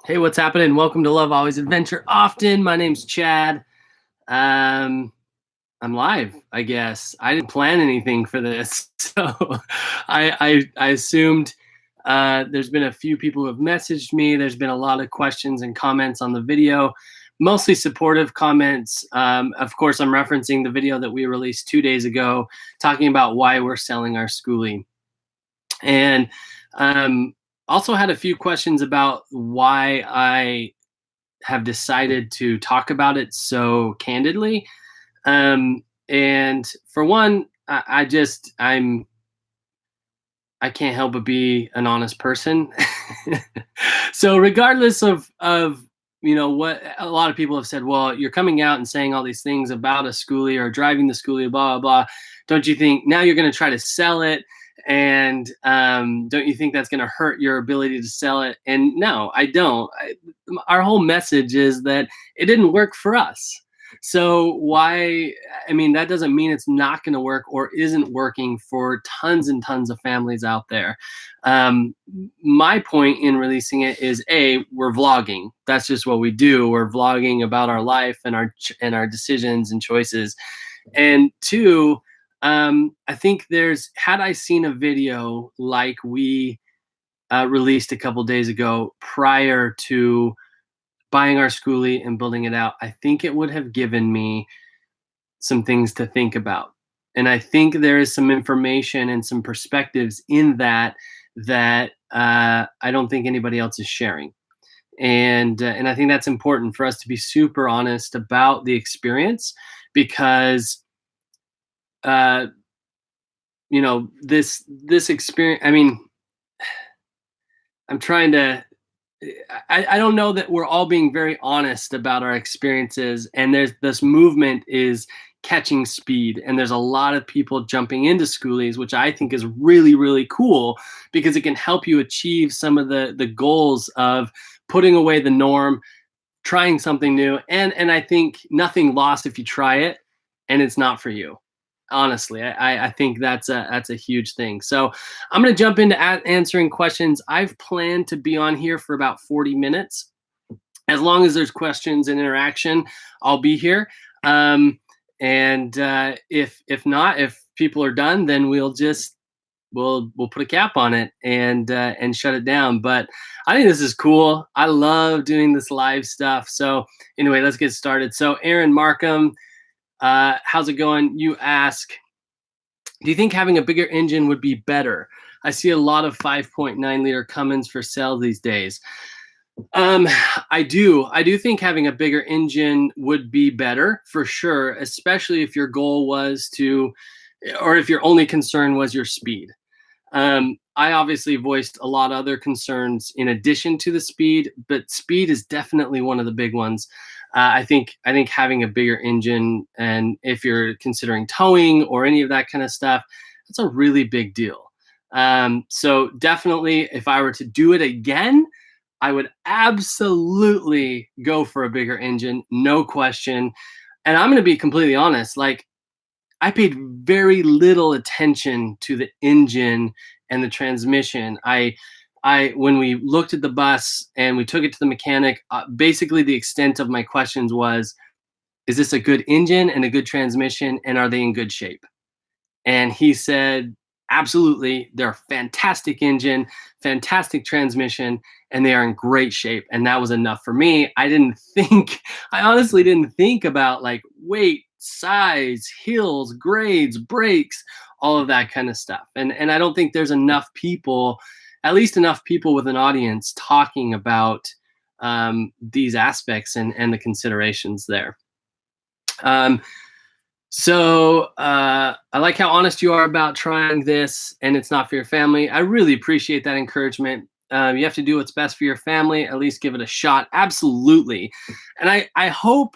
Hey, what's happening? Welcome to Love Always Adventure Often. My name's Chad. Um, I'm live, I guess. I didn't plan anything for this, so I assumed there's been a few people who have messaged me. There's been a lot of questions and comments on the video, mostly supportive comments. Of course, I'm referencing the video that we released 2 days ago, talking about why we're selling our schoolie. And also had a few questions about why I have decided to talk about it so candidly. And for one, I can't help but be an honest person. So regardless of what a lot of people have said, well, you're coming out and saying all these things about a schoolie or driving the schoolie, blah blah blah. Don't you think now you're going to try to sell it? And don't you think that's going to hurt your ability to sell it? And no, I don't. Our whole message is that it didn't work for us. So why? I mean, that doesn't mean it's not going to work or isn't working for tons and tons of families out there. Um, my point in releasing it is we're vlogging. That's just what we do. We're vlogging about our life and our decisions and choices. And two, I think had I seen a video like we released a couple days ago prior to buying our schoolie and building it out, I think it would have given me some things to think about. And I think there is some information and some perspectives in that I don't think anybody else is sharing. And I think that's important for us to be super honest about the experience because uh, this experience. I mean, I'm trying to. I don't know that we're all being very honest about our experiences, and there's this movement is catching speed, and there's a lot of people jumping into schoolies, which I think is really really cool because it can help you achieve some of the goals of putting away the norm, trying something new, and I think nothing lost if you try it and it's not for you. Honestly, I think that's a huge thing. So I'm going to jump into answering questions. I've planned to be on here for about 40 minutes. As long as there's questions and interaction, I'll be here. And if not, if people are done, then we'll put a cap on it and shut it down. But I think this is cool. I love doing this live stuff. So anyway, let's get started. So Aaron Markham, how's it going? You ask, do you think having a bigger engine would be better? I see a lot of 5.9 liter Cummins for sale these days. I do think having a bigger engine would be better for sure, especially if your goal was or if your only concern was your speed. I obviously voiced a lot of other concerns in addition to the speed, but speed is definitely one of the big ones. I think having a bigger engine, and if you're considering towing or any of that kind of stuff, that's a really big deal. So definitely, if I were to do it again, I would absolutely go for a bigger engine, no question. And I'm going to be completely honest, like I paid very little attention to the engine and the transmission. When we looked at the bus and we took it to the mechanic, basically the extent of my questions was, is this a good engine and a good transmission, and are they in good shape? And he said, absolutely, they're a fantastic engine, fantastic transmission, and they are in great shape. And that was enough for me. I honestly didn't think about like weight, size, hills, grades, brakes, all of that kind of stuff. And I don't think there's enough people, at least enough people with an audience talking about these aspects and the considerations there. So I like how honest you are about trying this and it's not for your family. I really appreciate that encouragement. You have to do what's best for your family. At least give it a shot. Absolutely. And I hope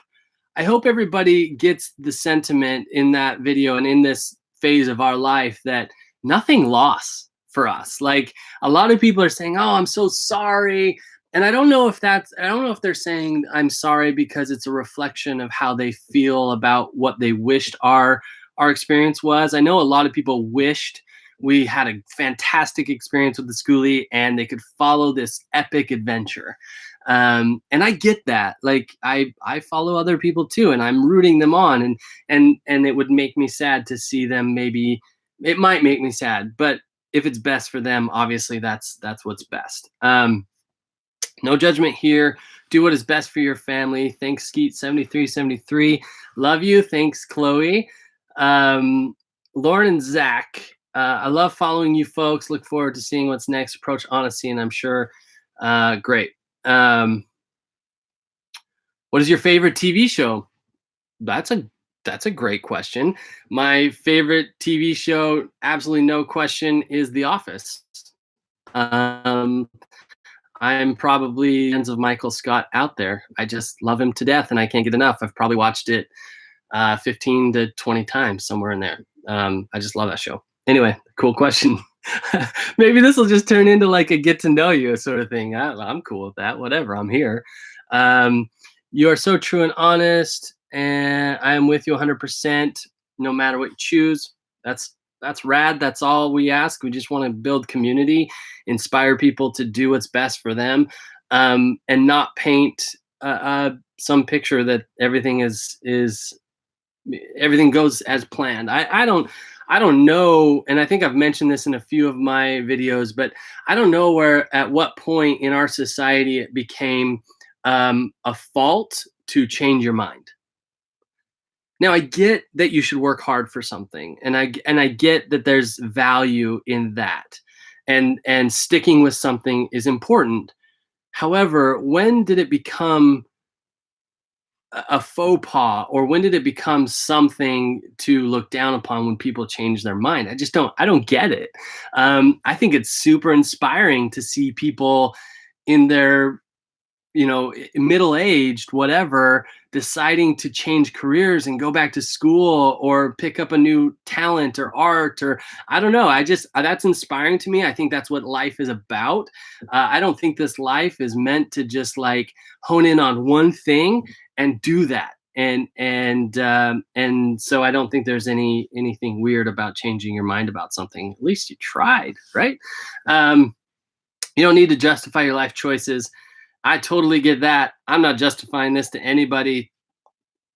everybody gets the sentiment in that video and in this phase of our life that nothing lost for us. Like a lot of people are saying, "Oh, I'm so sorry." And I don't know if they're saying I'm sorry because it's a reflection of how they feel about what they wished our experience was. I know a lot of people wished we had a fantastic experience with the Skoolie, and they could follow this epic adventure. And I get that. Like I follow other people too, and I'm rooting them on, and it would make me sad to see them. Maybe it might make me sad, but if it's best for them, obviously that's what's best. No judgment here. Do what is best for your family. Thanks, Skeet 7373. Love you. Thanks, Chloe. Lauren and Zach. I love following you folks. Look forward to seeing what's next. Approach honesty, and I'm sure. Great. What is your favorite TV show? That's a great question. My favorite TV show, absolutely no question, is The Office. I'm probably fans of Michael Scott out there. I just love him to death, and I can't get enough. I've probably watched it 15 to 20 times, somewhere in there. I just love that show. Anyway, cool question. Maybe this will just turn into like a get to know you sort of thing. I'm cool with that. Whatever. I'm here. You are so true and honest, and I am with you 100%. No matter what you choose. That's rad. That's all we ask. We just want to build community, inspire people to do what's best for them, and not paint some picture that everything everything goes as planned. I don't know, and I think I've mentioned this in a few of my videos, but I don't know at what point in our society it became a fault to change your mind. Now, I get that you should work hard for something, and I get that there's value in that, and sticking with something is important. However, when did it become a faux pas, or when did it become something to look down upon when people change their mind? I don't get it. I think it's super inspiring to see people in their middle-aged, whatever, deciding to change careers and go back to school or pick up a new talent or art, or I don't know. That's inspiring to me. I think that's what life is about. I don't think this life is meant to just like hone in on one thing and do that. And so I don't think there's anything weird about changing your mind about something. At least you tried, right? You don't need to justify your life choices. I totally get that. I'm not justifying this to anybody.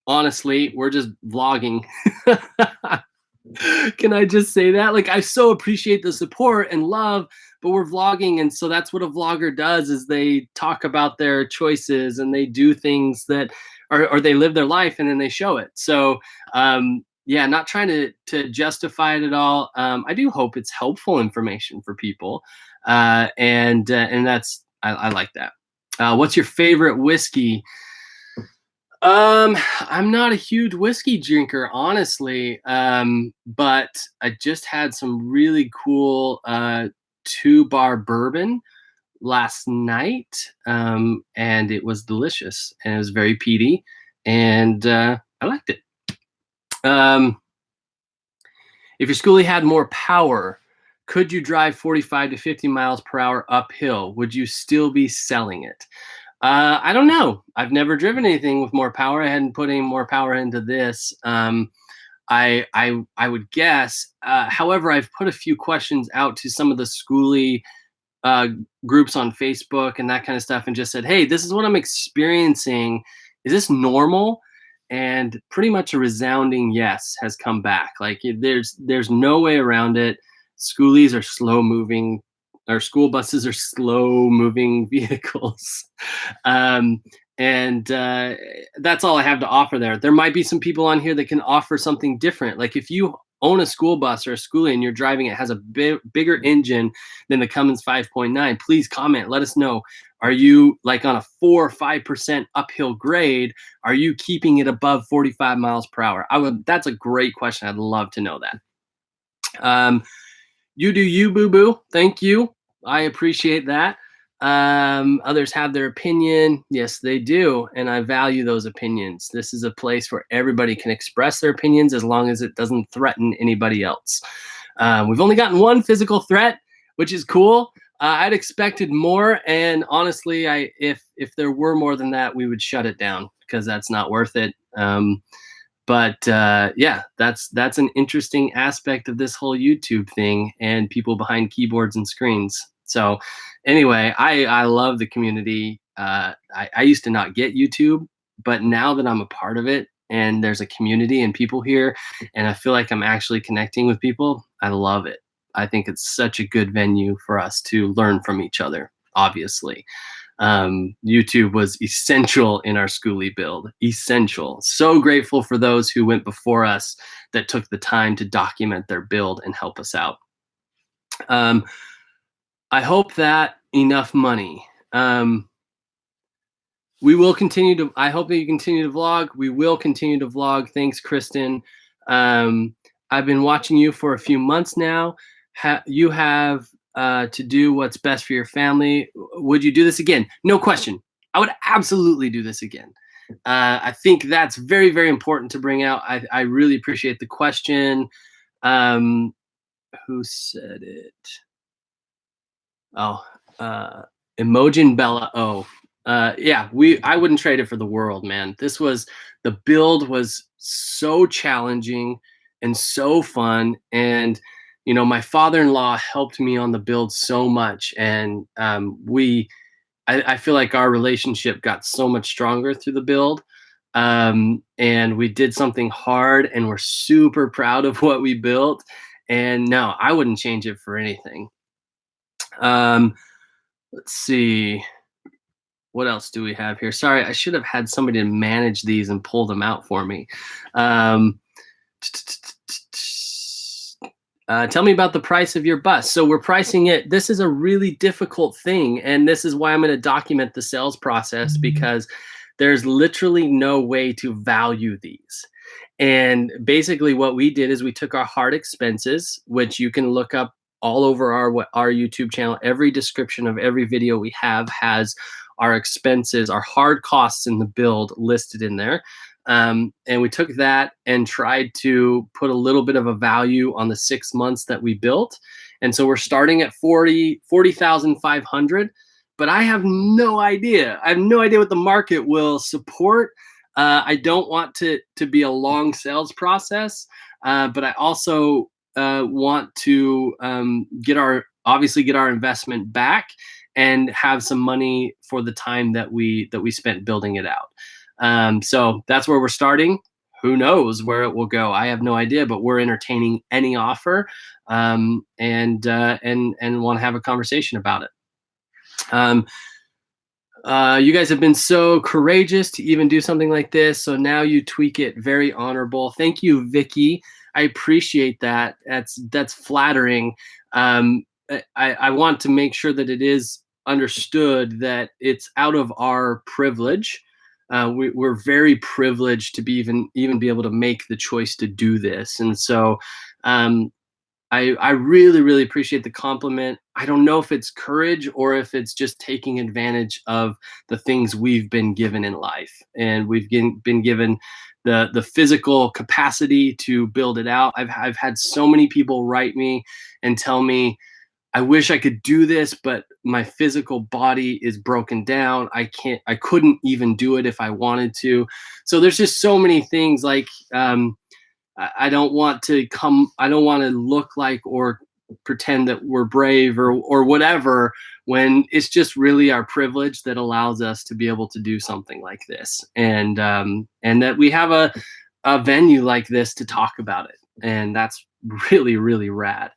Honestly, we're just vlogging. Can I just say that? Like, I so appreciate the support and love, but we're vlogging. And so that's what a vlogger does, is they talk about their choices and they do things that, or they live their life and then they show it. So, yeah, not trying to justify it at all. I do hope it's helpful information for people. And that's, I like that. What's your favorite whiskey? I'm not a huge whiskey drinker, honestly. But I just had some really cool 2-bar bourbon last night, and it was delicious, and it was very peaty, and I liked it. If your Skoolie had more power, could you drive 45 to 50 miles per hour uphill? Would you still be selling it? I don't know. I've never driven anything with more power. I hadn't put any more power into this. I would guess. However, I've put a few questions out to some of the Skoolie groups on Facebook and that kind of stuff, and just said, hey, this is what I'm experiencing. Is this normal? And pretty much a resounding yes has come back. Like, there's no way around it. Skoolies are slow moving, or school buses are slow moving vehicles. And that's all I have to offer there. There might be some people on here that can offer something different. Like, if you own a school bus or a Skoolie and you're driving it, has a bigger engine than the Cummins 5.9, please comment. Let us know. Are you like on a 4 or 5% uphill grade? Are you keeping it above 45 miles per hour? That's a great question. I'd love to know that. You do you, boo-boo. Thank you. I appreciate that. Others have their opinion. Yes, they do. And I value those opinions. This is a place where everybody can express their opinions as long as it doesn't threaten anybody else. We've only gotten one physical threat, which is cool. I'd expected more. And honestly, if there were more than that, we would shut it down, because that's not worth it. But yeah, that's an interesting aspect of this whole YouTube thing and people behind keyboards and screens. So anyway, I love the community. I used to not get YouTube, but now that I'm a part of it and there's a community and people here, and I feel like I'm actually connecting with people, I love it. I think it's such a good venue for us to learn from each other, obviously. YouTube was essential in our Skoolie build. Essential. So grateful for those who went before us that took the time to document their build and help us out. Um, I hope that enough money. We will continue to. I hope that you continue to vlog. We will continue to vlog. Thanks, Kristen. Um, I've been watching you for a few months now. You have to do what's best for your family. Would you do this again? No question. I would absolutely do this again. I think that's very, very important to bring out. I really appreciate the question. Um, who said it? Oh, Emojin Bella. Oh, yeah. I wouldn't trade it for the world, man. The build was so challenging and so fun, and my father-in-law helped me on the build so much, and I feel like our relationship got so much stronger through the build. And we did something hard, and we're super proud of what we built. And no, I wouldn't change it for anything. Um, let's see. What else do we have here? Sorry, I should have had somebody to manage these and pull them out for me. Um, Tell me about the price of your bus. So we're pricing it. This is a really difficult thing, and this is why I'm going to document the sales process, because there's literally no way to value these. And basically what we did is we took our hard expenses, which you can look up all over our YouTube channel. Every description of every video we have has our expenses, our hard costs in the build listed in there. And we took that and tried to put a little bit of a value on the 6 months that we built. And so we're starting at 40,500, but I have no idea. I have no idea what the market will support. I don't want to be a long sales process, but I also want to obviously get our investment back and have some money for the time that we spent building it out. So that's where we're starting. Who knows where it will go? I have no idea, but we're entertaining any offer, and want to have a conversation about it. You guys have been so courageous to even do something like this. So now you tweak it. Very honorable. Thank you, Vicky. I appreciate that. That's flattering. I want to make sure that it is understood that it's out of our privilege. We're very privileged to be even be able to make the choice to do this. And so I really, really appreciate the compliment. I don't know if it's courage or if it's just taking advantage of the things we've been given in life. And we've been given the physical capacity to build it out. I've had so many people write me and tell me, I wish I could do this, but my physical body is broken down. I couldn't even do it if I wanted to. So there's just so many things like, I don't want to look like or pretend that we're brave or whatever, when it's just really our privilege that allows us to be able to do something like this. And that we have a venue like this to talk about it. And that's really, really rad.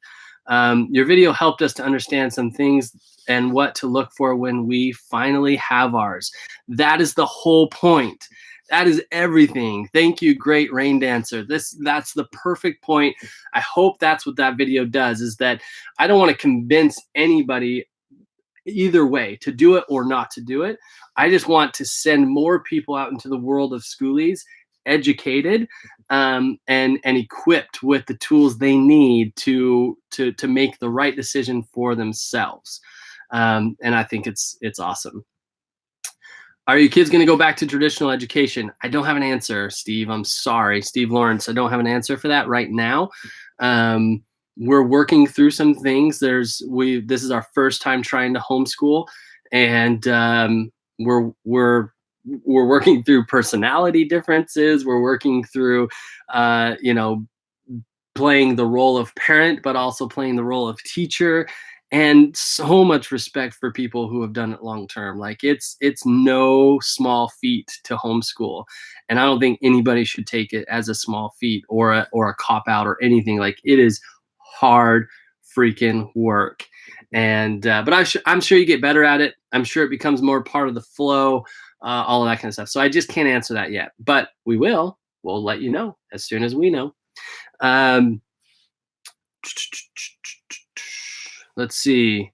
Your video helped us to understand some things and what to look for when we finally have ours. That is the whole point. That is everything. Thank you, great rain dancer. That's the perfect point. I hope that's what that video does, is that I don't want to convince anybody either way to do it or not to do it. I just want to send more people out into the world of Skoolies educated, and equipped with the tools they need to make the right decision for themselves. And I think it's awesome. Are your kids going to go back to traditional education? I don't have an answer, Steve. I'm sorry, Steve Lawrence. I don't have an answer for that right now. We're working through some things. This is our first time trying to homeschool, and we're we're working through personality differences. We're working through, you know, playing the role of parent, but also playing the role of teacher, and so much respect for people who have done it long term. Like it's no small feat to homeschool, and I don't think anybody should take it as a small feat or a cop out or anything. Like it is hard freaking work, and but I'm sure you get better at it. I'm sure it becomes more part of the flow, all of that kind of stuff. So I just can't answer that yet, but we will. We'll let you know as soon as we know. Um, let's see.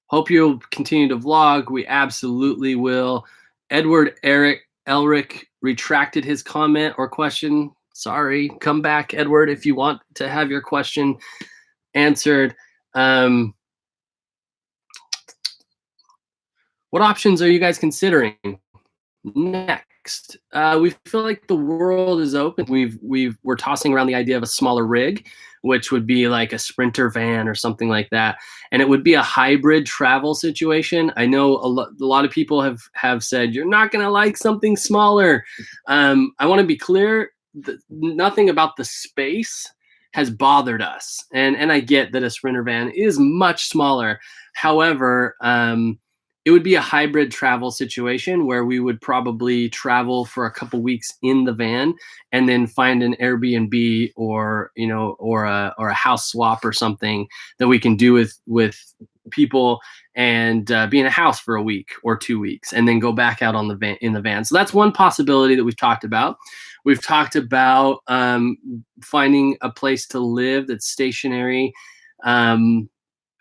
Hope you'll continue to vlog. We absolutely will. Edward Eric Elric retracted his comment or question. Sorry. Come back, Edward, if you want to have your question answered. What options are you guys considering next? We feel like the world is open. We're tossing around the idea of a smaller rig, which would be like a Sprinter van or something like that, and it would be a hybrid travel situation. I know a lot of people have said you're not going to like something smaller. I want to be clear. Nothing about the space has bothered us, and I get that a Sprinter van is much smaller. However, it would be a hybrid travel situation where we would probably travel for a couple weeks in the van and then find an Airbnb or, you know, or a house swap or something that we can do with people, and be in a house for a week or 2 weeks and then go back out on the van in the van. So that's one possibility that we've talked about. We've talked about finding a place to live that's stationary,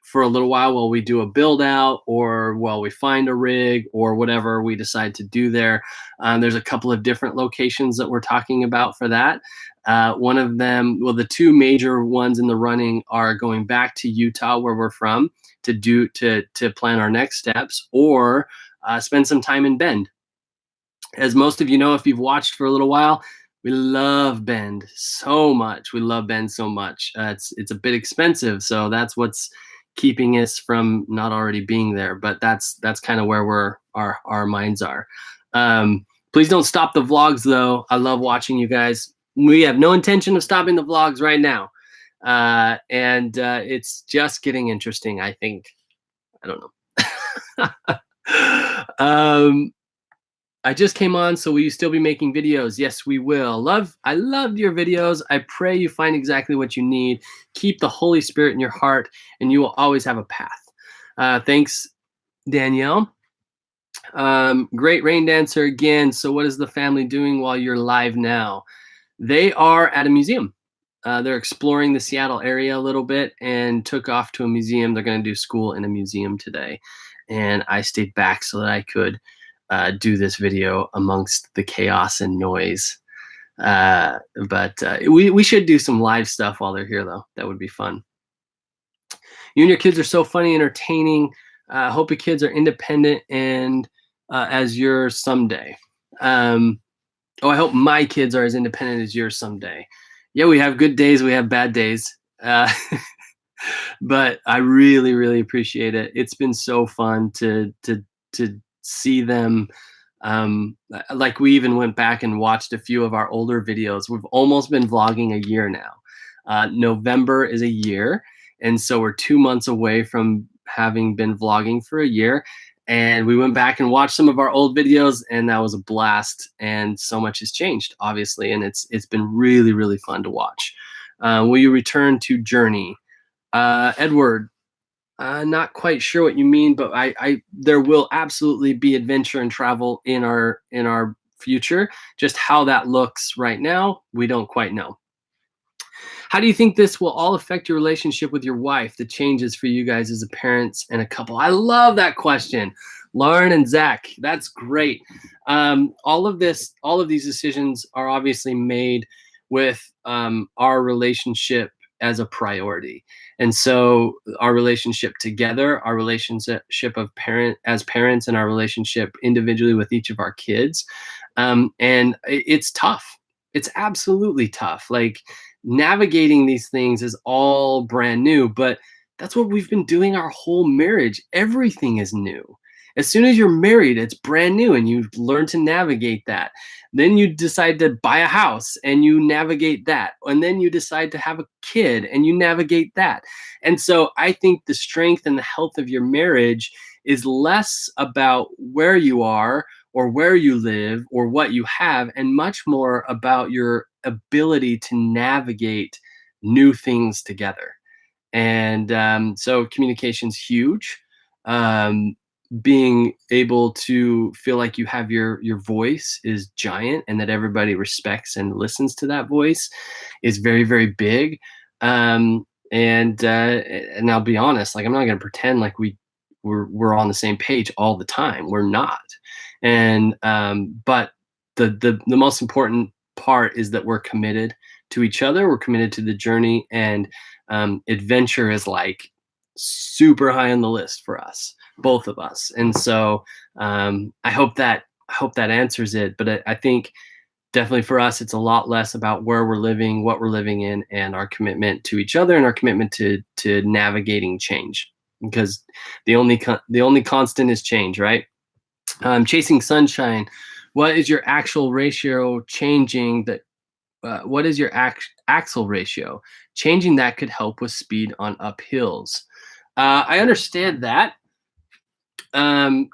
for a little while we do a build out or while we find a rig or whatever we decide to do there. There's a couple of different locations that we're talking about for that. One of them, well, the two major ones in the running are going back to Utah, where we're from, to plan our next steps, or spend some time in Bend. As most of you know, if you've watched for a little while, we love Bend so much. We love Bend so much. It's a bit expensive, so that's what's keeping us from not already being there. But that's kind of where our minds are. Please don't stop the vlogs, though. I love watching you guys. We have no intention of stopping the vlogs right now, and it's just getting interesting, I think. I don't know. I just came on, so will you still be making videos? Yes, we will. I loved your videos. I pray you find exactly what you need. Keep the Holy Spirit in your heart, and you will always have a path. Thanks, Danielle. Great rain dancer again. So what is the family doing while you're live now? They are at a museum. They're exploring the Seattle area a little bit and took off to a museum. They're going to do school in a museum today. And I stayed back so that I could do this video amongst the chaos and noise. But we should do some live stuff while they're here, though. That would be fun. You and your kids are so funny, entertaining. Hope your kids are independent and as yours someday. I hope my kids are as independent as yours someday. Yeah, we have good days, we have bad days. But I really, really appreciate it. It's been so fun to see them. Like we even went back and watched a few of our older videos. We've almost been vlogging a year now. November is a year, and so we're 2 months away from having been vlogging for a year. And we went back and watched some of our old videos, and that was a blast. And so much has changed, obviously, and it's been really, really fun to watch. Will you return to Journey? Edward, not quite sure what you mean, but there will absolutely be adventure and travel in our future. Just how that looks right now, we don't quite know. How do you think this will all affect your relationship with your wife, the changes for you guys as a parents and a couple? I love that question. Lauren and Zach, that's great. All of these decisions are obviously made with our relationship as a priority. And so our relationship together, our relationship of as parents, and our relationship individually with each of our kids. And it's tough. It's absolutely tough. Like, navigating these things is all brand new, but that's what we've been doing our whole marriage. Everything is new. As soon as you're married, it's brand new and you learn to navigate that. Then you decide to buy a house and you navigate that. And then you decide to have a kid and you navigate that. And so I think the strength and the health of your marriage is less about where you are or where you live or what you have, and much more about your ability to navigate new things together. And so communication's huge. Um, Being able to feel like you have your voice is giant, and that everybody respects and listens to that voice is very, very big. And I'll be honest, like I'm not going to pretend like we're on the same page all the time. We're not. And but the most important part is that we're committed to each other. We're committed to the journey, and adventure is like super high on the list for us, both of us. And so I hope that answers it. But I think definitely for us, it's a lot less about where we're living, what we're living in, and our commitment to each other and our commitment to navigating change. Because the only constant is change, right? Chasing sunshine. What is your actual ratio changing that what is your axle ratio? Changing that could help with speed on uphills. I understand that. Um,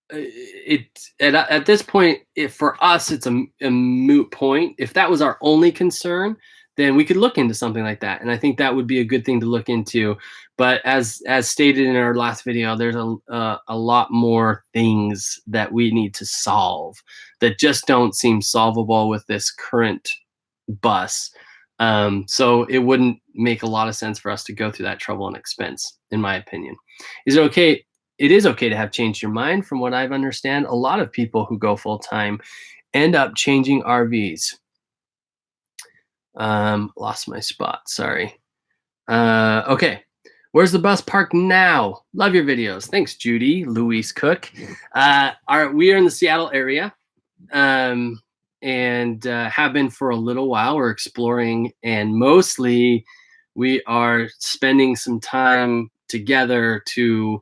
it at this point, if for us it's a moot point. If that was our only concern, then we could look into something like that, and I think that would be a good thing to look into. But as stated in our last video, there's a lot more things that we need to solve that just don't seem solvable with this current bus. So it wouldn't make a lot of sense for us to go through that trouble and expense, in my opinion. Is it okay? It is okay to have changed your mind. From what I understand, a lot of people who go full time end up changing RVs. Lost my spot. Sorry. Okay. Where's the bus park now? Love your videos. Thanks, Judy. Louise Cook. We are in the Seattle area. And have been for a little while. We're exploring, and mostly we are spending some time together to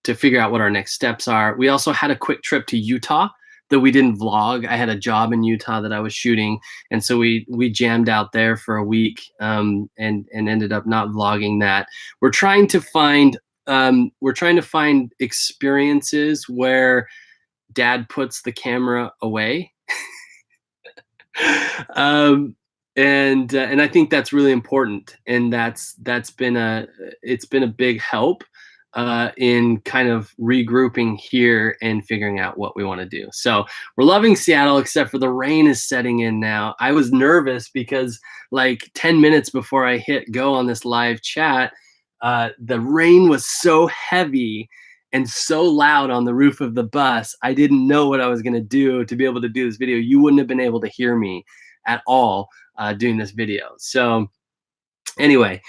figure out what our next steps are. We also had a quick trip to Utah that we didn't vlog. I had a job in Utah that I was shooting, and so we jammed out there for a week, and ended up not vlogging that. We're trying to find experiences where dad puts the camera away. um, and I think that's really important, and it's been a big help in kind of regrouping here and figuring out what we want to do. So we're loving Seattle, except for the rain is setting in now. I was nervous because like 10 minutes before I hit go on this live chat, the rain was so heavy and so loud on the roof of the bus. I didn't know what I was going to do to be able to do this video. You wouldn't have been able to hear me at all doing this video. So anyway,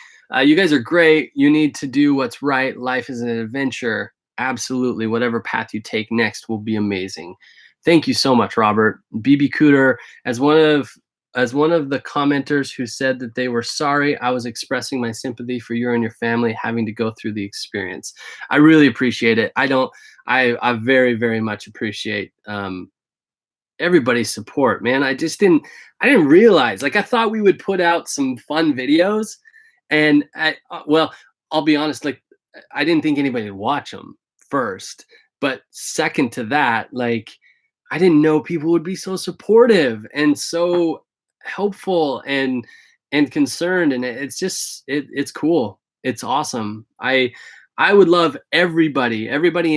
you guys are great. You need to do what's right. Life is an adventure. Absolutely. Whatever path you take next will be amazing. Thank you so much, Robert. BB Cooter, as one of the commenters who said that they were sorry, I was expressing my sympathy for you and your family having to go through the experience. I really appreciate it. I very, very much appreciate everybody's support, man. I didn't realize, like, I thought we would put out some fun videos, and well, I'll be honest, like, I didn't think anybody would watch them first, but second to that, like, I didn't know people would be so supportive and so helpful and concerned, and it's cool. It's awesome. I would love everybody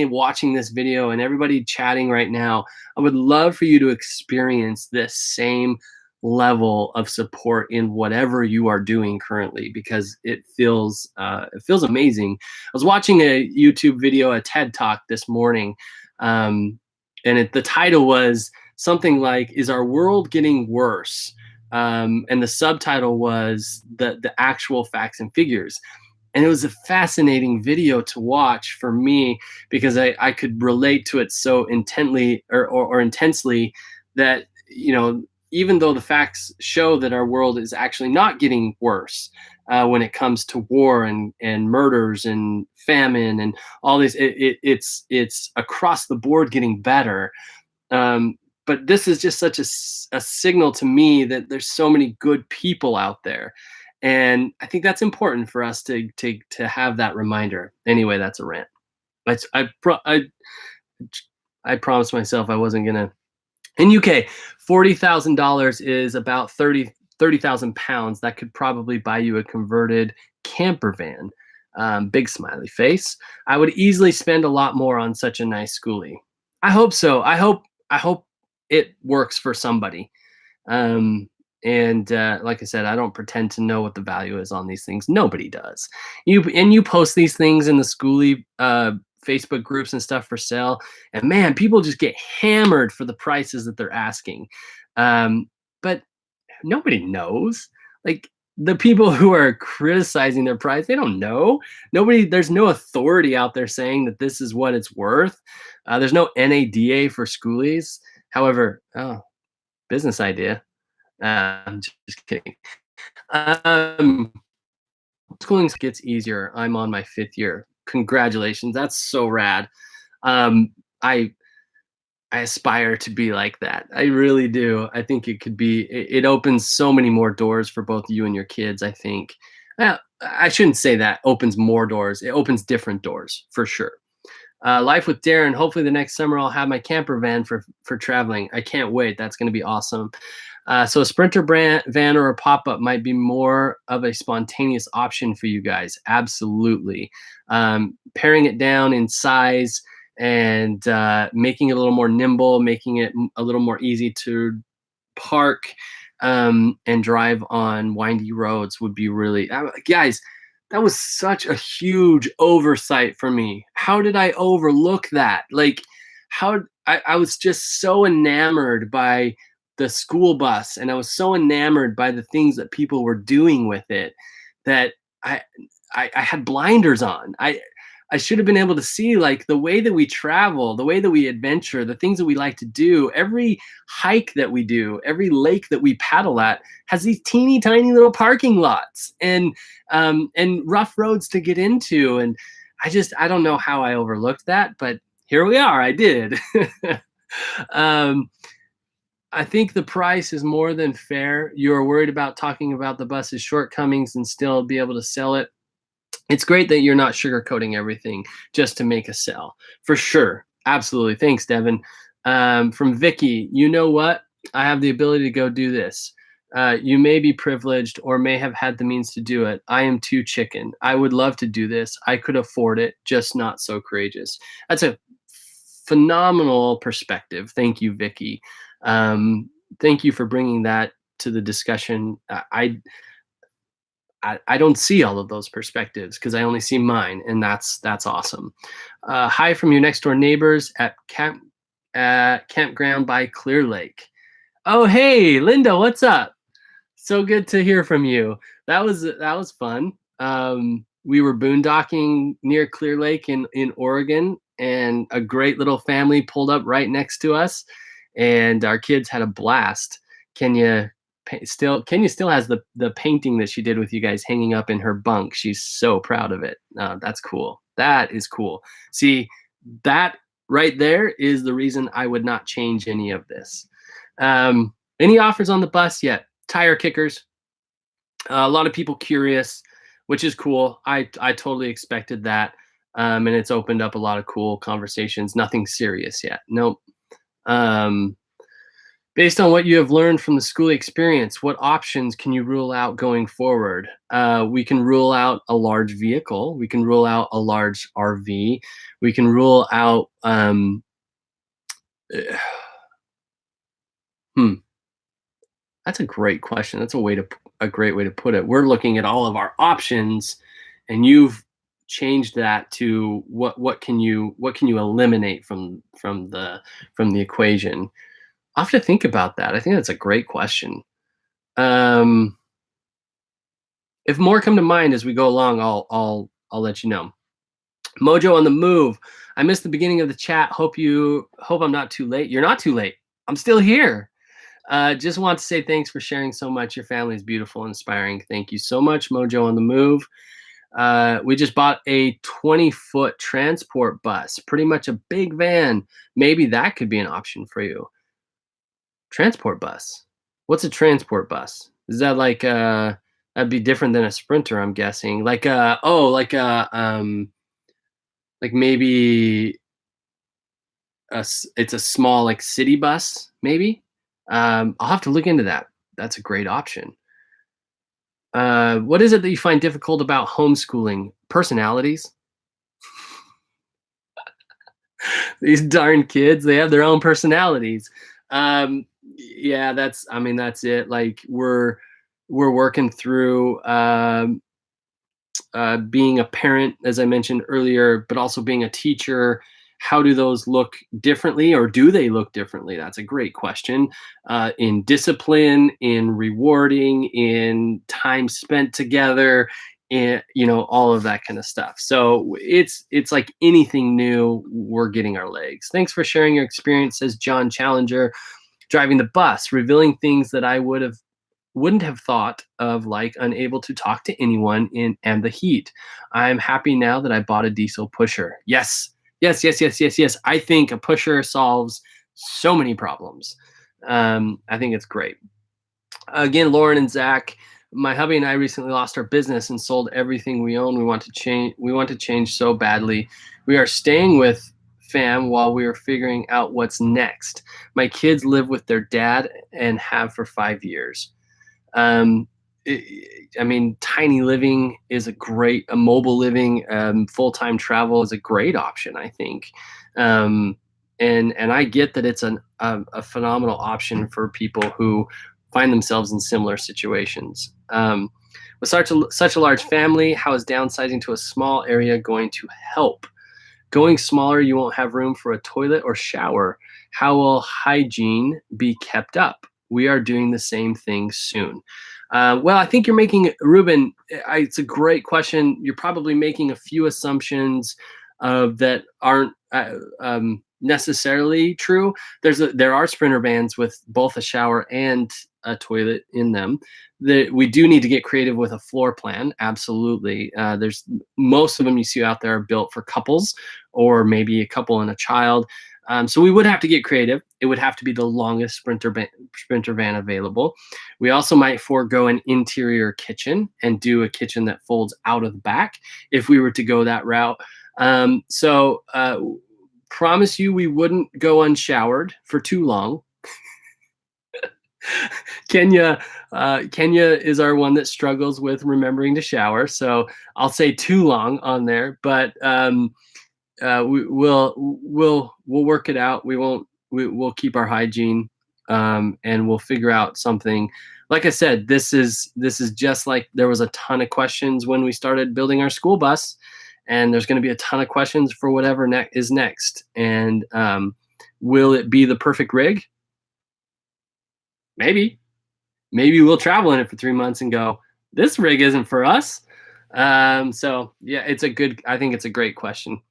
watching this video and everybody chatting right now. I would love for you to experience this same level of support in whatever you are doing currently, because it feels amazing. I was watching a YouTube video, a TED Talk this morning, and the title was something like, "Is our world getting worse?" And the subtitle was the actual facts and figures. And it was a fascinating video to watch for me, because I could relate to it so intently or intensely that, even though the facts show that our world is actually not getting worse when it comes to war and murders and famine and all this, it's across the board getting better. Um, but this is just such a signal to me that there's so many good people out there, and I think that's important for us to have that reminder. Anyway, that's a rant. I promised myself I wasn't gonna. In UK, $40,000 is about 30,000 pounds. That could probably buy you a converted camper van. Big smiley face. I would easily spend a lot more on such a nice schoolie. I hope so. I hope it works for somebody. Um, and like I said, I don't pretend to know what the value is on these things. Nobody does. You post these things in the schoolie Facebook groups and stuff for sale, and man, people just get hammered for the prices that they're asking. But nobody knows. Like, the people who are criticizing their price, they don't know. Nobody, there's no authority out there saying that this is what it's worth. There's no NADA for schoolies. However, oh, business idea. I'm just kidding. Um, Schooling gets easier. I'm on my 5th year. Congratulations. That's so rad. Um, I I aspire to be like that. I really do. I think it could be. It opens so many more doors for both you and your kids. I think. I shouldn't say that opens more doors. It opens different doors for sure. Life with Darren. Hopefully, the next summer I'll have my camper van for traveling. I can't wait. That's going to be awesome. So a Sprinter van or a pop-up might be more of a spontaneous option for you guys. Absolutely. Paring it down in size and making it a little more nimble, making it a little more easy to park and drive on windy roads would be really, guys, that was such a huge oversight for me. How did I overlook that? Like, I was just so enamored by the school bus, and I was so enamored by the things that people were doing with it that I I had blinders on. I should have been able to see, like, the way that we travel, the way that we adventure, the things that we like to do. Every hike that we do, every lake that we paddle at has these teeny tiny little parking lots and rough roads to get into. And I don't know how I overlooked that, but here we are. I did. um, I think the price is more than fair. You are worried about talking about the bus's shortcomings and still be able to sell it. It's great that you're not sugarcoating everything just to make a sell. For sure. Absolutely. Thanks, Devin. From Vicky, you know what? I have the ability to go do this. You may be privileged or may have had the means to do it. I am too chicken. I would love to do this. I could afford it, just not so courageous. That's a phenomenal perspective. Thank you, Vicky. Thank you for bringing that to the discussion. I don't see all of those perspectives because I only see mine, and that's awesome. Hi from your next door neighbors at campground by Clear Lake. Oh, hey, Linda, what's up? So good to hear from you. That was fun. We were boondocking near Clear Lake in Oregon, and a great little family pulled up right next to us, and our kids had a blast. Kenya still has the painting that she did with you guys hanging up in her bunk. She's so proud of it. That's cool. That is cool. See, that right there is the reason I would not change any of this. Any offers on the bus yet? Tire kickers. A lot of people curious, which is cool. I totally expected that. And it's opened up a lot of cool conversations. Nothing serious yet. Nope. Based on what you have learned from the school experience, what options can you rule out going forward? We can rule out a large vehicle. We can rule out a large RV. We can rule out. That's a great question. That's a great way to put it. We're looking at all of our options, and you've changed that to what can you eliminate from the equation? I'll have to think about that. I think that's a great question. Um, if more come to mind as we go along, I'll let you know. Mojo on the move. I missed the beginning of the chat. Hope I'm not too late. You're not too late. I'm still here. Just want to say thanks for sharing so much. Your family is beautiful and inspiring. Thank you so much, Mojo on the Move. We just bought a 20-foot transport bus, pretty much a big van. Maybe that could be an option for you. Transport bus. What's a transport bus? Is that like that'd be different than a Sprinter, I'm guessing. Like maybe it's a small like city bus, maybe. I'll have to look into that. That's a great option. What is it that you find difficult about homeschooling? Personalities. These darn kids, they have their own personalities. Yeah, I mean, that's it. Like we're working through being a parent, as I mentioned earlier, but also being a teacher. How do those look differently, or do they look differently? That's a great question. In discipline, in rewarding, in time spent together, in all of that kind of stuff. So it's like anything new, we're getting our legs. Thanks for sharing your experience, says John Challenger. Driving the bus, revealing things that I wouldn't have thought of, like unable to talk to anyone in and the heat. I'm happy now that I bought a diesel pusher. Yes, yes, yes, yes, yes, yes. I think a pusher solves so many problems. I think it's great. Again, Lauren and Zach, my hubby and I recently lost our business and sold everything we own. We want to change. We want to change so badly. We are staying with fam while we are figuring out what's next. My kids live with their dad and have for 5 years. Um, I mean, tiny living is a mobile living, full-time travel is a great option, I think. Um, and I get that it's a phenomenal option for people who find themselves in similar situations. With such a large family, how is downsizing to a small area going to help? Going smaller, you won't have room for a toilet or shower. How will hygiene be kept up? We are doing the same thing soon. Well, I think you're making, Ruben, it's a great question. You're probably making a few assumptions that aren't necessarily true. There are Sprinter vans with both a shower and a toilet in them. We do need to get creative with a floor plan. Absolutely. There's most of them you see out there are built for couples or maybe a couple and a child. So we would have to get creative. It would have to be the longest Sprinter van available. We also might forego an interior kitchen and do a kitchen that folds out of the back if we were to go that route. Promise you we wouldn't go unshowered for too long. Kenya is our one that struggles with remembering to shower, so I'll say too long on there. But we'll work it out. We'll keep our hygiene, and we'll figure out something. Like I said, this is just like there was a ton of questions when we started building our school bus, and there's going to be a ton of questions for whatever is next. And will it be the perfect rig? Maybe we'll travel in it for 3 months and go, this rig isn't for us. So yeah, I think it's a great question.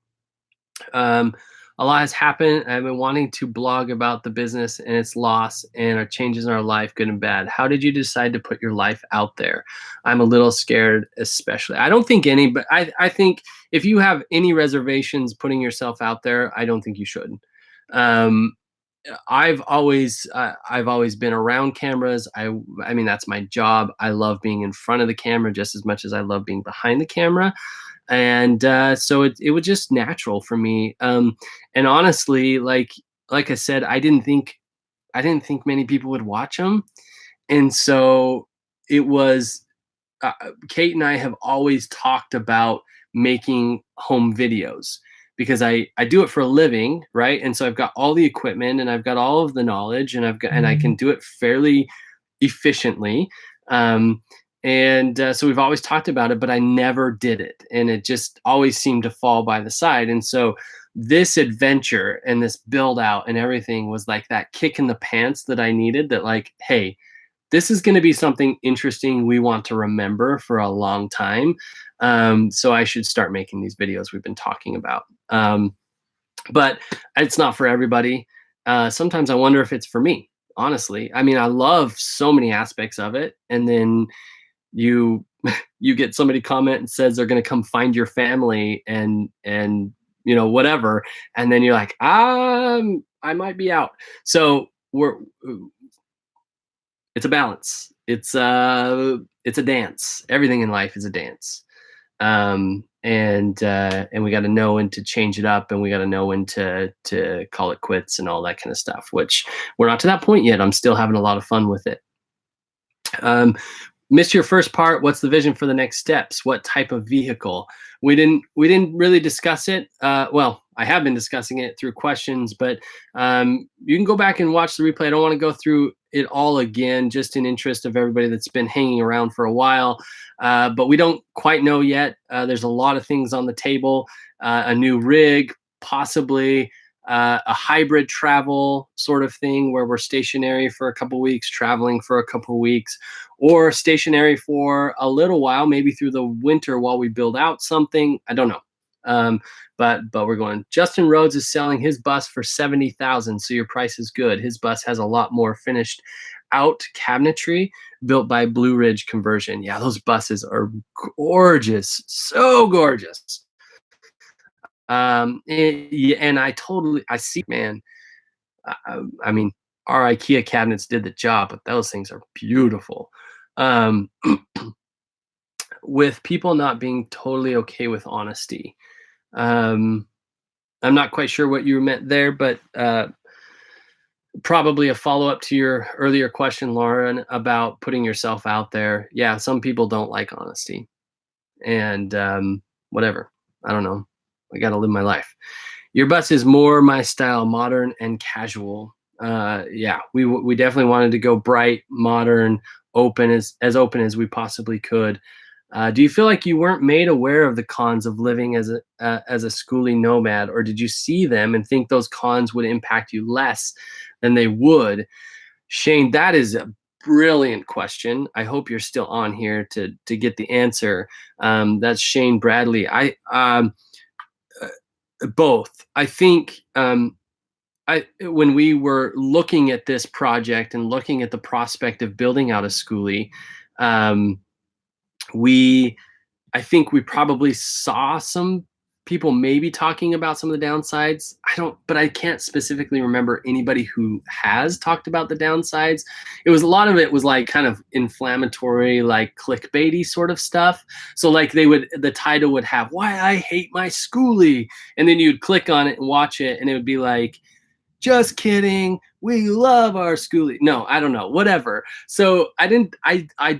A lot has happened. I've been wanting to blog about the business and its loss and our changes in our life, good and bad. How did you decide to put your life out there? I'm a little scared, especially. I don't think any, but I think if you have any reservations putting yourself out there, I don't think you should. Um, I've always been around cameras. I mean that's my job. I love being in front of the camera just as much as I love being behind the camera. And so it was just natural for me. And honestly, like I said, I didn't think many people would watch them, and so it was. Kate and I have always talked about making home videos because I do it for a living, right? And so I've got all the equipment and I've got all of the knowledge and I can do it fairly efficiently. Um, and so we've always talked about it, but I never did it, and it just always seemed to fall by the side. And so this adventure and this build out and everything was like that kick in the pants that I needed. That like, hey, this is going to be something interesting we want to remember for a long time. So I should start making these videos we've been talking about. But it's not for everybody. Sometimes I wonder if it's for me, honestly. I mean, I love so many aspects of it, and then you you get somebody comment and says they're going to come find your family and whatever, and then you're like, I might be out. So we're it's a balance. It's a dance. Everything in life is a dance. And we got to know when to change it up, and we got to know when to call it quits and all that kind of stuff, which we're not to that point yet. I'm still having a lot of fun with it. um, Missed your first part. What's the vision for the next steps? What type of vehicle? We didn't really discuss it. Well, I have been discussing it through questions, but you can go back and watch the replay. I don't want to go through it all again, just in interest of everybody that's been hanging around for a while. But we don't quite know yet. There's a lot of things on the table. A new rig, possibly a hybrid travel sort of thing where we're stationary for a couple weeks, traveling for a couple weeks, or stationary for a little while, maybe through the winter while we build out something. I don't know. Um, but we're going. Justin Rhodes is selling his bus for 70,000, so your price is good. His bus has a lot more finished out cabinetry built by Blue Ridge Conversion. Yeah, those buses are gorgeous, so gorgeous. Yeah, and I see, man. I mean, our IKEA cabinets did the job, but those things are beautiful. Um, with people not being totally okay with honesty. Um, I'm not quite sure what you meant there, but probably a follow up to your earlier question, Lauren, about putting yourself out there. Yeah, some people don't like honesty, and whatever. I don't know. I got to live my life. Your bus is more my style, modern and casual. Yeah, we definitely wanted to go bright, modern, open as open as we possibly could. Do you feel like you weren't made aware of the cons of living as a schoolie nomad, or did you see them and think those cons would impact you less than they would? Shane, that is a brilliant question. I hope you're still on here to get the answer. That's Shane Bradley. Both. I think when we were looking at this project and looking at the prospect of building out a schoolie, um, we I think we probably saw some people maybe talking about some of the downsides. But I can't specifically remember anybody who has talked about the downsides. A lot of it was like kind of inflammatory, like clickbaity sort of stuff. So like the title would have "Why I Hate My Schoolie," and then you'd click on it and watch it, and it would be like, just kidding, we love our schoolie. No, I don't know, whatever. So I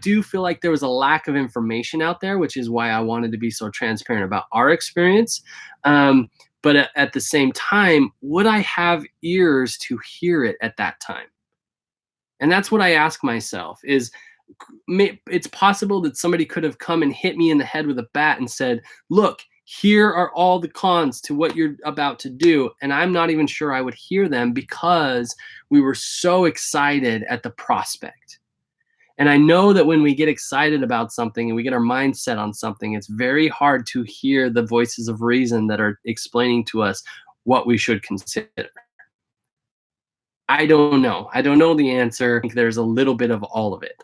do feel like there was a lack of information out there, which is why I wanted to be so transparent about our experience. But at the same time, would I have ears to hear it at that time? And that's what I ask myself is, it's possible that somebody could have come and hit me in the head with a bat and said, look, here are all the cons to what you're about to do. And I'm not even sure I would hear them because we were so excited at the prospect. And I know that when we get excited about something and we get our mind set on something, it's very hard to hear the voices of reason that are explaining to us what we should consider. I don't know. I don't know the answer. I think there's a little bit of all of it.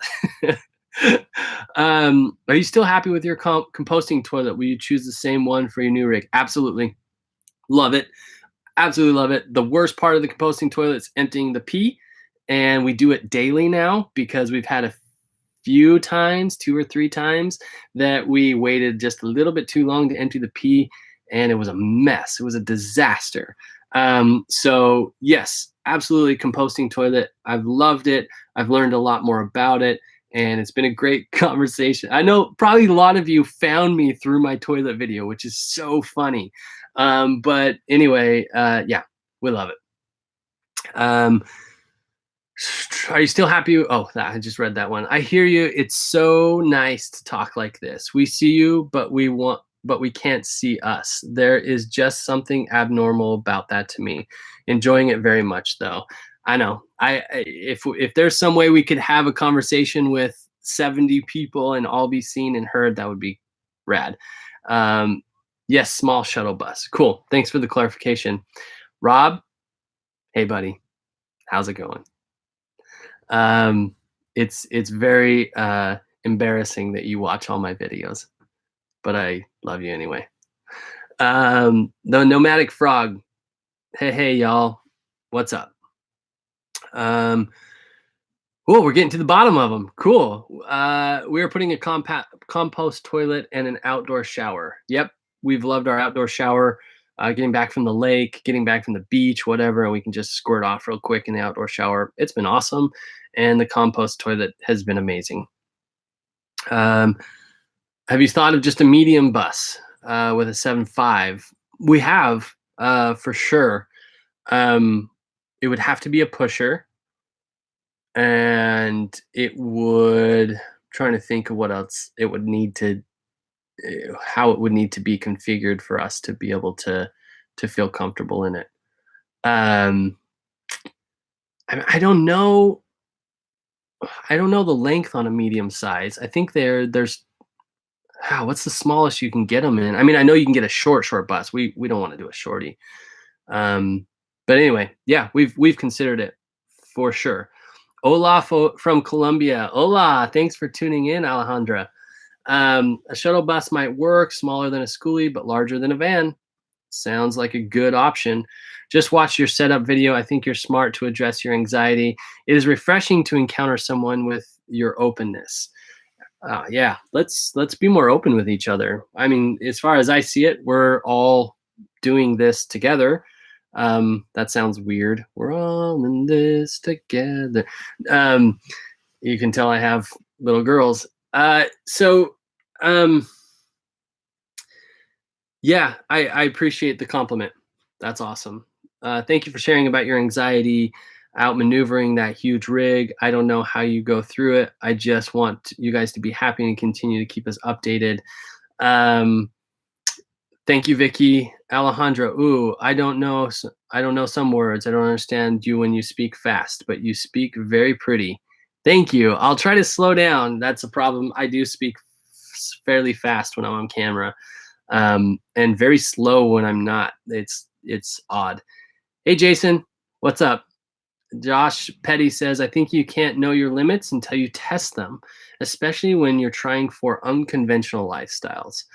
Are you still happy with your composting toilet? Will you choose the same one for your new rig? Absolutely. Love it. Absolutely love it. The worst part of the composting toilet is emptying the pee. And we do it daily now because we've had a few times, 2 or 3 times, that we waited just a little bit too long to empty the pee, and it was a mess. It was a disaster. So yes, absolutely, composting toilet. I've loved it. I've learned a lot more about it, and it's been a great conversation. I know probably a lot of you found me through my toilet video, which is so funny. But anyway, yeah, we love it. Are you still happy? Oh, I just read that one. I hear you. It's so nice to talk like this. We see you, but we can't see us. There is just something abnormal about that to me. Enjoying it very much, though. I know. If there's some way we could have a conversation with 70 people and all be seen and heard, that would be rad. Yes, small shuttle bus. Cool. Thanks for the clarification. Rob, hey buddy, how's it going? Um, it's very embarrassing that you watch all my videos, but I love you anyway. The nomadic frog. Hey, hey, y'all. What's up? Um, oh, we're getting to the bottom of them. Cool. We are putting a compost toilet and an outdoor shower. Yep, we've loved our outdoor shower. Getting back from the lake, getting back from the beach, whatever, and we can just squirt off real quick in the outdoor shower. It's been awesome, and the compost toilet has been amazing. Um, have you thought of just a medium bus with a 7.5? We have, for sure. It would have to be a pusher, and it would trying to think of what else it would need to how it would need to be configured for us to be able to feel comfortable in it. Um, I don't know. I don't know the length on a medium size. I think there's what's the smallest you can get them in? I mean, I know you can get a short bus. We don't want to do a shorty. Um, but anyway, yeah, we've considered it for sure. Olaf from Colombia. Hola, thanks for tuning in, Alejandra. A shuttle bus might work, smaller than a schoolie, but larger than a van. Sounds like a good option. Just watch your setup video. I think you're smart to address your anxiety. It is refreshing to encounter someone with your openness. Yeah, let's be more open with each other. I mean, as far as I see it, we're all doing this together. That sounds weird. We're all in this together. Um, you can tell I have little girls. Um, yeah, I appreciate the compliment. That's awesome. Thank you for sharing about your anxiety outmaneuvering that huge rig. I don't know how you go through it. I just want you guys to be happy and continue to keep us updated. Um, Thank you, Vicky. Alejandra, ooh, I don't know some words. I don't understand you when you speak fast, but you speak very pretty. Thank you. I'll try to slow down. That's a problem. I do speak fairly fast when I'm on camera, and very slow when I'm not. It's odd. Hey, Jason, what's up? Josh Petty says, I think you can't know your limits until you test them, especially when you're trying for unconventional lifestyles.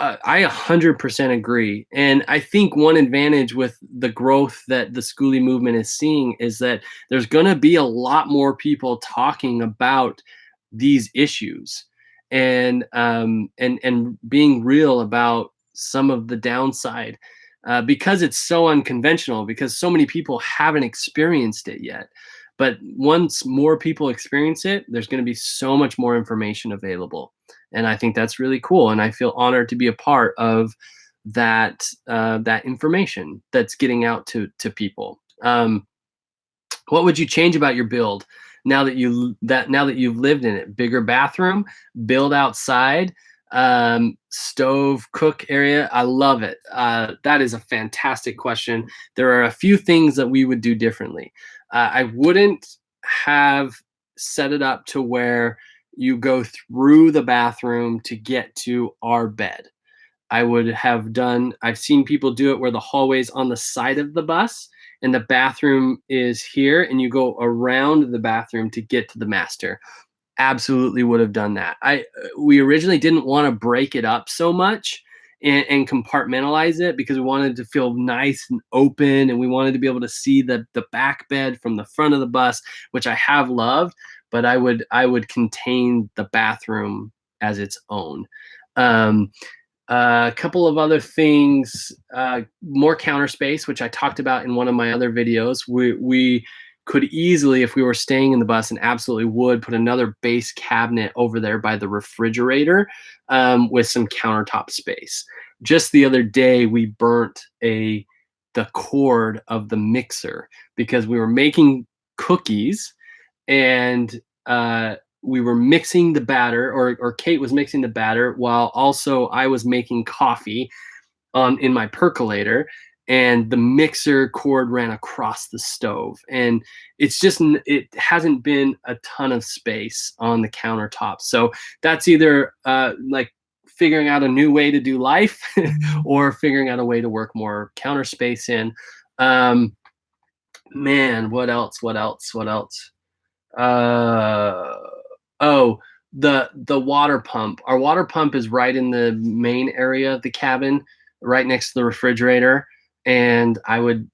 I 100% agree. And I think one advantage with the growth that the Skoolie movement is seeing is that there's going to be a lot more people talking about these issues and being real about some of the downside because it's so unconventional, because so many people haven't experienced it yet. But once more people experience it, there's going to be so much more information available, and I think that's really cool. And I feel honored to be a part of that information that's getting out to people. What would you change about your build now that you've lived in it? Bigger bathroom, build outside, stove, cook area. I love it. That is a fantastic question. There are a few things that we would do differently. I wouldn't have set it up to where you go through the bathroom to get to our bed. I've seen people do it where the hallway's on the side of the bus and the bathroom is here and you go around the bathroom to get to the master. Absolutely would have done that. We originally didn't want to break it up so much and compartmentalize it because we wanted to feel nice and open, and we wanted to be able to see the back bed from the front of the bus, which I have loved, but I would contain the bathroom as its own. Um, a couple of other things, more counter space, which I talked about in one of my other videos. We could easily, if we were staying in the bus, and absolutely would, put another base cabinet over there by the refrigerator with some countertop space. Just the other day, we burnt the cord of the mixer because we were making cookies and we were mixing the batter, or Kate was mixing the batter while also I was making coffee in my percolator, and the mixer cord ran across the stove, and it hasn't been a ton of space on the countertop. So that's either like figuring out a new way to do life or figuring out a way to work more counter space in. Man, what else? Uh, oh, the water pump. Our water pump is right in the main area of the cabin, right next to the refrigerator, and I would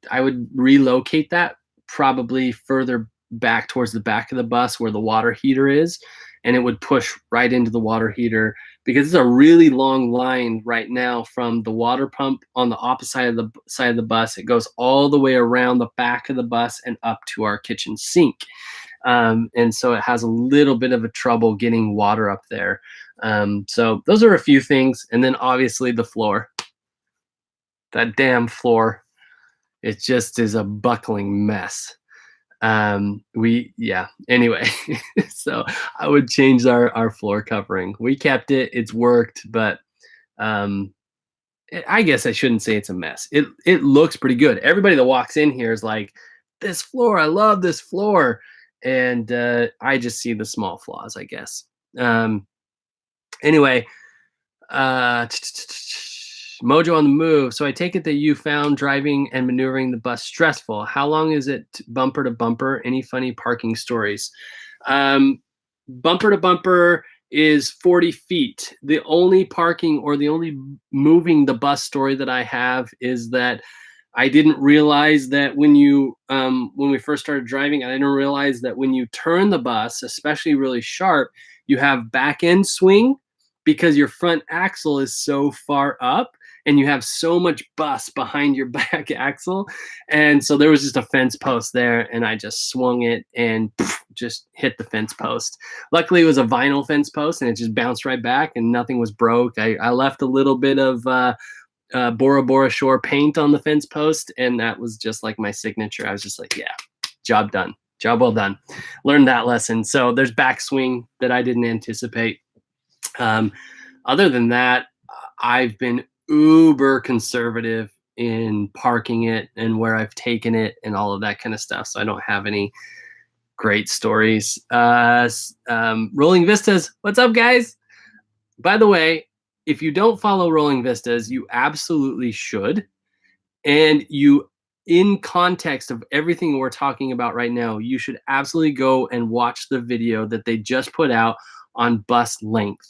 relocate that probably further back towards the back of the bus where the water heater is, and it would push right into the water heater because it's a really long line right now from the water pump on the opposite side of the bus. It goes all the way around the back of the bus and up to our kitchen sink, and so it has a little bit of a trouble getting water up there. So those are a few things, and then obviously the floor. That damn floor, it just is a buckling mess. We yeah. Anyway, so I would change our floor covering. We kept it; it's worked, but um, I guess I shouldn't say it's a mess. It looks pretty good. Everybody that walks in here is like, "This floor, I love this floor," and I just see the small flaws, I guess. Um, anyway, Mojo on the move. So I take it that you found driving and maneuvering the bus stressful. How long is it bumper to bumper? Any funny parking stories? Um, Bumper to bumper is 40 feet. The only parking or the only moving the bus story that I have is that I didn't realize that when we first started driving, I didn't realize that when you turn the bus, especially really sharp, you have back end swing because your front axle is so far up and you have so much bus behind your back axle. And so there was just a fence post there, and I just swung it and just hit the fence post. Luckily, it was a vinyl fence post and it just bounced right back and nothing was broke. I left a little bit of Bora Bora Shore paint on the fence post, and that was just like my signature. I was just like, yeah, job done, job well done. Learned that lesson. So there's backswing that I didn't anticipate. Um, Other than that, I've been uber conservative in parking it and where I've taken it and all of that kind of stuff. So I don't have any great stories. Rolling Vistas, what's up, guys? By the way, if you don't follow Rolling Vistas, you absolutely should. And in context of everything we're talking about right now, you should absolutely go and watch the video that they just put out on bus length.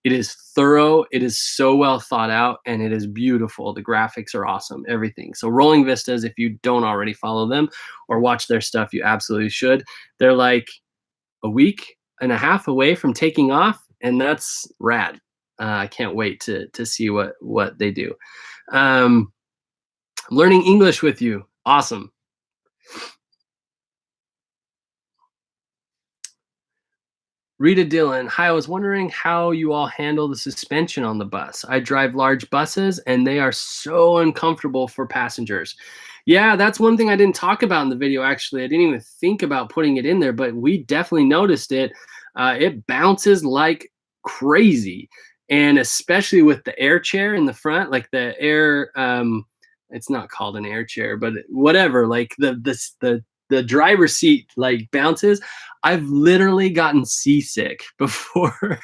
It is thorough, it is so well thought out, and it is beautiful. The graphics are awesome, everything. So Rolling Vistas, if you don't already follow them or watch their stuff, you absolutely should. They're like a week and a half away from taking off, and that's rad. I can't wait to see what they do. Um, Learning English with you. Awesome. Rita Dillon. Hi, I was wondering how you all handle the suspension on the bus. I drive large buses and they are so uncomfortable for passengers. Yeah, that's one thing I didn't talk about in the video, actually. I didn't even think about putting it in there, but we definitely noticed it. It bounces like crazy. And especially with the air chair in the front, like the air, it's not called an air chair, but whatever, like the driver's seat like bounces. I've literally gotten seasick before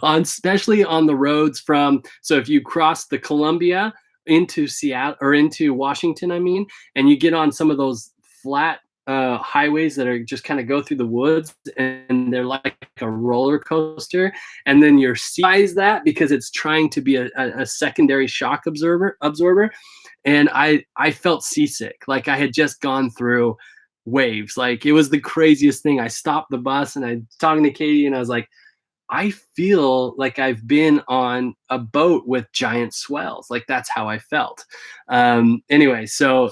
on especially on the roads from so if you cross the Columbia into Seattle or into Washington, I mean, and you get on some of those flat highways that are just kind of go through the woods and they're like a roller coaster, and then you're sees that because it's trying to be a secondary shock absorber, and I felt seasick, like I had just gone through waves. Like it was the craziest thing. I stopped the bus and I was talking to Katie and I was like, I feel like I've been on a boat with giant swells. Like that's how I felt. Anyway, so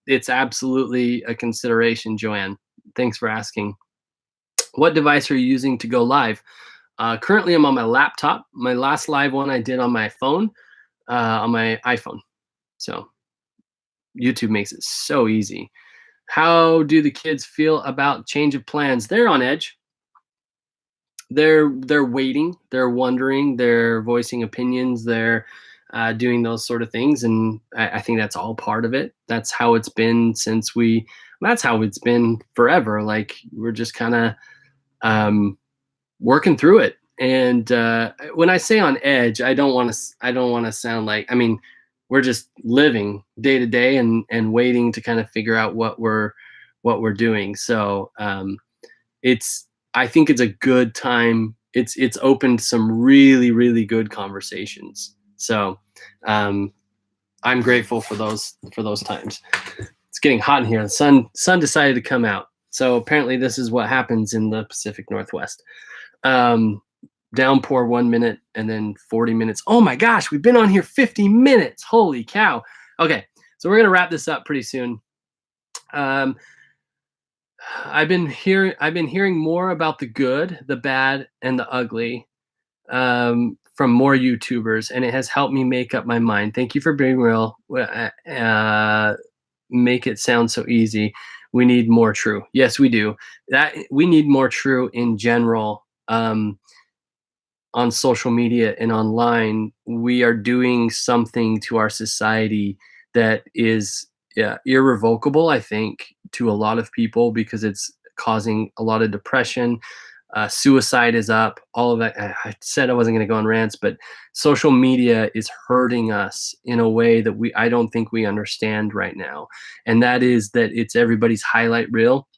it's absolutely a consideration, Joanne. Thanks for asking. What device are you using to go live? Currently, I'm on my laptop. My last live one I did on my phone, on my iPhone. So YouTube makes it so easy. How do the kids feel about change of plans? They're on edge. They're waiting. They're wondering. They're voicing opinions. They're doing those sort of things, and I think that's all part of it. That's how it's been since we. That's how it's been forever. Like we're just kind of working through it. And when I say on edge, I don't want to. I don't want to sound like. I mean, we're just living day to day and waiting to kind of figure out what we're doing. So it's I think it's a good time. It's opened some really, really good conversations. So um, I'm grateful for those times. It's getting hot in here. The sun decided to come out. So apparently this is what happens in the Pacific Northwest. Um, Downpour 1 minute and then 40 minutes. Oh my gosh, we've been on here 50 minutes. Holy cow. Okay, so we're gonna wrap this up pretty soon. Um, I've been hearing more about the good, the bad, and the ugly from more YouTubers, and it has helped me make up my mind. Thank you for being real. Make it sound so easy. We need more true. Yes, we do. That we need more true in general. On social media and online, we are doing something to our society that is, yeah, irrevocable, I think, to a lot of people because it's causing a lot of depression. Suicide is up. All of that. I said I wasn't going to go on rants, but social media is hurting us in a way that I don't think we understand right now. And that is that it's everybody's highlight reel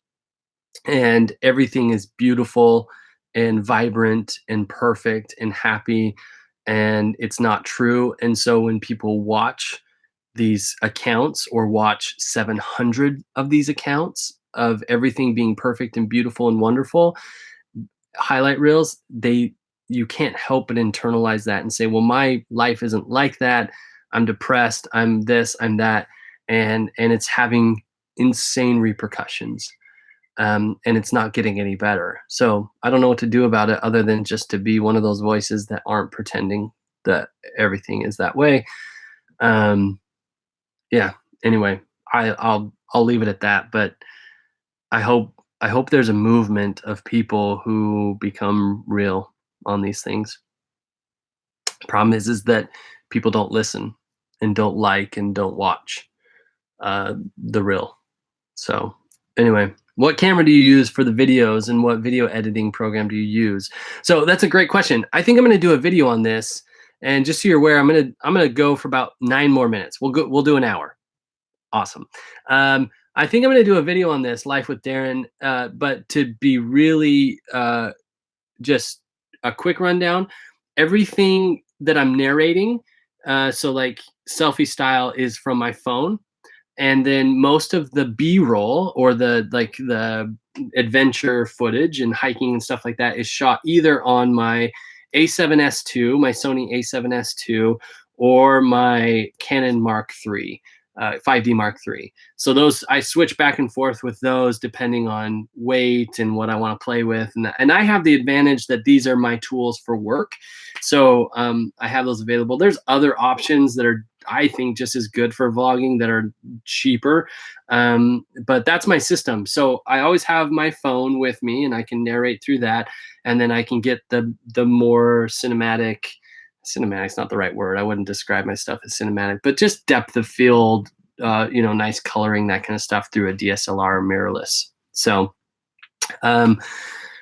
and everything is beautiful and vibrant and perfect and happy, and it's not true. And so when people watch these accounts or watch 700 of these accounts of everything being perfect and beautiful and wonderful highlight reels, you can't help but internalize that and say, well, my life isn't like that. I'm depressed, I'm this, I'm that. And it's having insane repercussions, and it's not getting any better. So I don't know what to do about it other than just to be one of those voices that aren't pretending that everything is that way. Um, yeah. Anyway, I'll leave it at that. But I hope there's a movement of people who become real on these things. Problem is that people don't listen and don't like and don't watch the real. So anyway, what camera do you use for the videos and what video editing program do you use? So that's a great question. I think I'm going to do a video on this, and just so you're aware, I'm going to go for about 9 more minutes. We'll do an hour. Awesome. I think I'm going to do a video on this, Life with Darren, but to be really just a quick rundown, everything that I'm narrating, so like selfie style, is from my phone, and then most of the b-roll or the adventure footage and hiking and stuff like that is shot either on my A7S II, my Sony A7S II, or my Canon Mark III, 5D Mark III. So those, I switch back and forth with those depending on weight and what I want to play with. And I have the advantage that these are my tools for work. So I have those available. There's other options that are, I think, just as good for vlogging that are cheaper. But that's my system. So I always have my phone with me and I can narrate through that. And then I can get the more cinematic's not the right word. I wouldn't describe my stuff as cinematic, but just depth of field, nice coloring, that kind of stuff through a DSLR mirrorless. So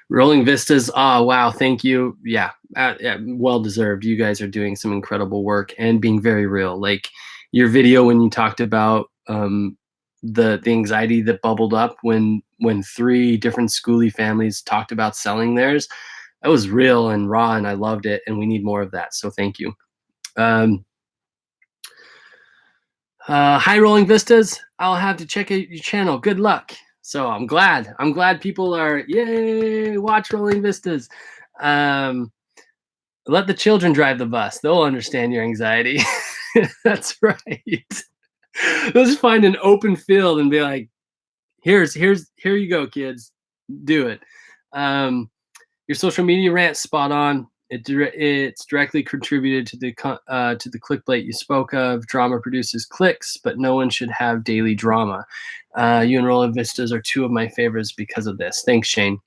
rolling vistas. Oh, wow. Thank you. Yeah, well deserved. You guys are doing some incredible work and being very real. Like your video when you talked about the anxiety that bubbled up when 3 different Skoolie families talked about selling theirs. That was real and raw, and I loved it. And we need more of that. So thank you. Hi, Rolling Vistas. I'll have to check out your channel. Good luck. So I'm glad people are, yay, watch Rolling Vistas. Let the children drive the bus. They'll understand your anxiety. That's right. They'll just find an open field and be like, here you go, kids. Do it. Your social media rant, spot on. It's directly contributed to the clickbait you spoke of. Drama produces clicks, but no one should have daily drama. You and Rolling Vistas are 2 of my favorites because of this. Thanks, Shane.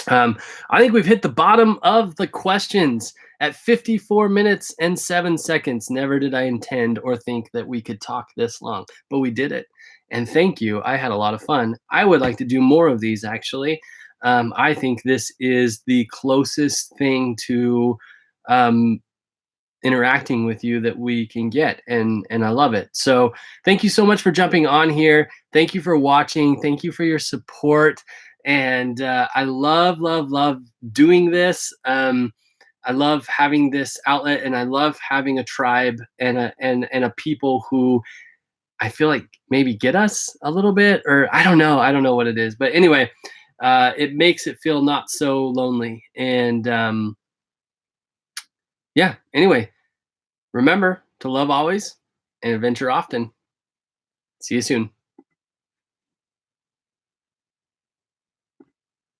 I think we've hit the bottom of the questions at 54 minutes and 7 seconds. Never did I intend or think that we could talk this long, but we did it. And thank you. I had a lot of fun. I would like to do more of these, actually. I think this is the closest thing to interacting with you that we can get, and I love it. So thank you so much for jumping on here. Thank you for watching. Thank you for your support. And I love doing this. I love having this outlet, and I love having a tribe and a people who I feel like maybe get us a little bit, or I don't know what it is, but anyway, it makes it feel not so lonely. And yeah, anyway, remember to love always and adventure often. See you soon.